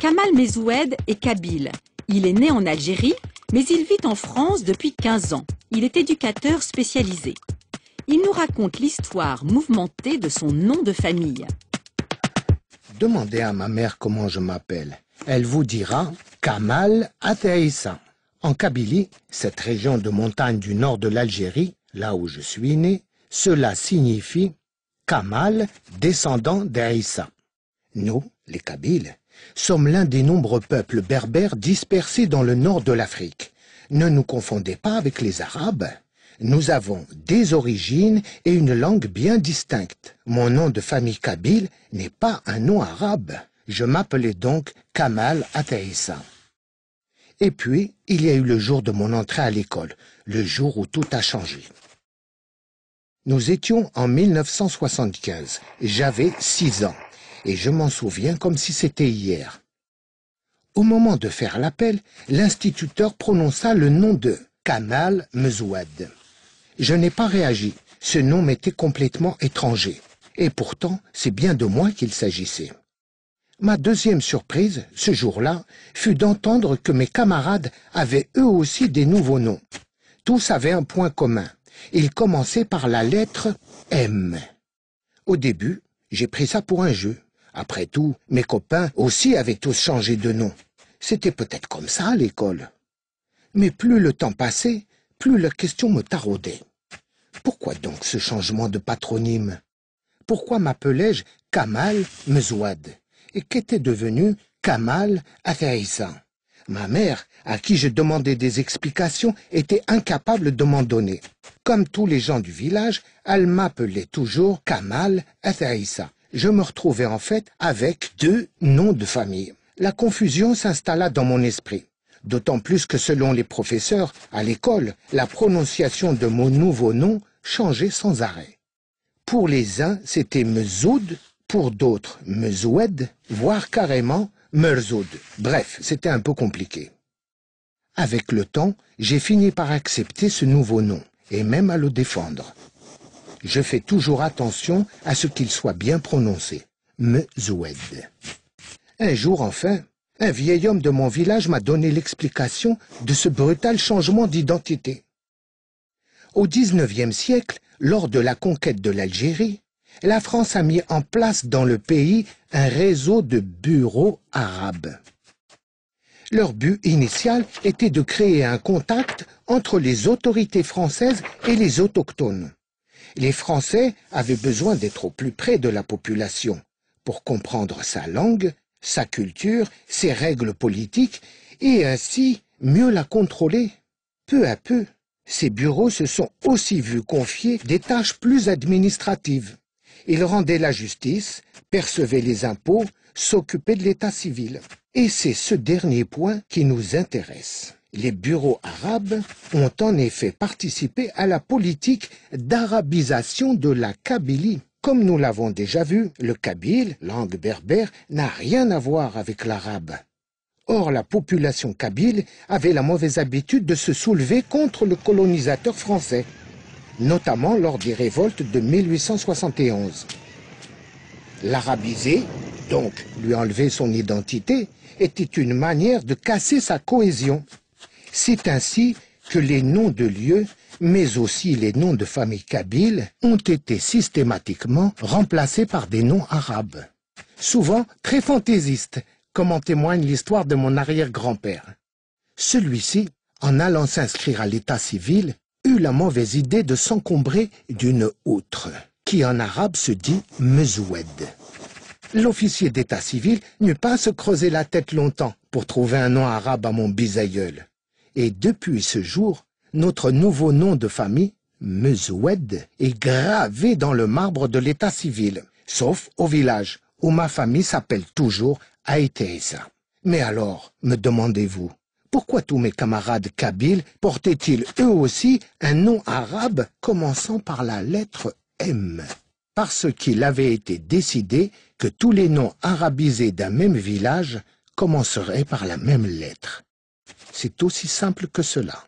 Kamal Mezoued est kabyle. Il est né en Algérie, mais il vit en France depuis 15 ans. Il est éducateur spécialisé. Il nous raconte l'histoire mouvementée de son nom de famille. Demandez à ma mère comment je m'appelle. Elle vous dira Kamal Ateissa. En Kabylie, cette région de montagne du nord de l'Algérie, là où je suis né, cela signifie Kamal, descendant d'Aïssa. Nous, les Kabyles, sommes l'un des nombreux peuples berbères dispersés dans le nord de l'Afrique. Ne nous confondez pas avec les Arabes. Nous avons des origines et une langue bien distincte. Mon nom de famille kabyle n'est pas un nom arabe. Je m'appelais donc Kamal Ateissa. Et puis, il y a eu le jour de mon entrée à l'école, le jour où tout a changé. Nous étions en 1975. J'avais 6 ans, et je m'en souviens comme si c'était hier. Au moment de faire l'appel, l'instituteur prononça le nom de Kamal Mezoued. Je n'ai pas réagi, ce nom m'était complètement étranger. Et pourtant, c'est bien de moi qu'il s'agissait. Ma deuxième surprise, ce jour-là, fut d'entendre que mes camarades avaient eux aussi des nouveaux noms. Tous avaient un point commun. Ils commençaient par la lettre M. Au début, j'ai pris ça pour un jeu. Après tout, mes copains aussi avaient tous changé de nom. C'était peut-être comme ça à l'école. Mais plus le temps passait, plus la question me taraudait. Pourquoi donc ce changement de patronyme? Pourquoi m'appelais-je Kamal Mezoued? Et qu'était devenu Kamal Ateissa? Ma mère, à qui je demandais des explications, était incapable de m'en donner. Comme tous les gens du village, elle m'appelait toujours Kamal Ateissa. Je me retrouvais en fait avec 2 noms de famille. La confusion s'installa dans mon esprit. D'autant plus que selon les professeurs, à l'école, la prononciation de mon nouveau nom changeait sans arrêt. Pour les uns, c'était Mezoud, pour d'autres, Mezoued, voire carrément Merzoud. Bref, c'était un peu compliqué. Avec le temps, j'ai fini par accepter ce nouveau nom, et même à le défendre. Je fais toujours attention à ce qu'il soit bien prononcé. Mezoued. Un jour, enfin, un vieil homme de mon village m'a donné l'explication de ce brutal changement d'identité. Au XIXe siècle, lors de la conquête de l'Algérie, la France a mis en place dans le pays un réseau de bureaux arabes. Leur but initial était de créer un contact entre les autorités françaises et les autochtones. Les Français avaient besoin d'être au plus près de la population pour comprendre sa langue, sa culture, ses règles politiques et ainsi mieux la contrôler. Peu à peu, ces bureaux se sont aussi vus confier des tâches plus administratives. Ils rendaient la justice, percevaient les impôts, s'occupaient de l'état civil. Et c'est ce dernier point qui nous intéresse. Les bureaux arabes ont en effet participé à la politique d'arabisation de la Kabylie. Comme nous l'avons déjà vu, le kabyle, langue berbère, n'a rien à voir avec l'arabe. Or, la population kabyle avait la mauvaise habitude de se soulever contre le colonisateur français, notamment lors des révoltes de 1871. L'arabiser, donc lui enlever son identité, était une manière de casser sa cohésion. C'est ainsi que les noms de lieux, mais aussi les noms de familles kabyles, ont été systématiquement remplacés par des noms arabes. Souvent très fantaisistes, comme en témoigne l'histoire de mon arrière-grand-père. Celui-ci, en allant s'inscrire à l'état civil, eut la mauvaise idée de s'encombrer d'une outre, qui en arabe se dit Mezoued. L'officier d'état civil n'eut pas à se creuser la tête longtemps pour trouver un nom arabe à mon bisaïeul. Et depuis ce jour, notre nouveau nom de famille, Mezoued, est gravé dans le marbre de l'état civil, sauf au village, où ma famille s'appelle toujours Aïteissa. Mais alors, me demandez-vous, pourquoi tous mes camarades kabyles portaient-ils eux aussi un nom arabe commençant par la lettre M? Parce qu'il avait été décidé que tous les noms arabisés d'un même village commenceraient par la même lettre. C'est aussi simple que cela.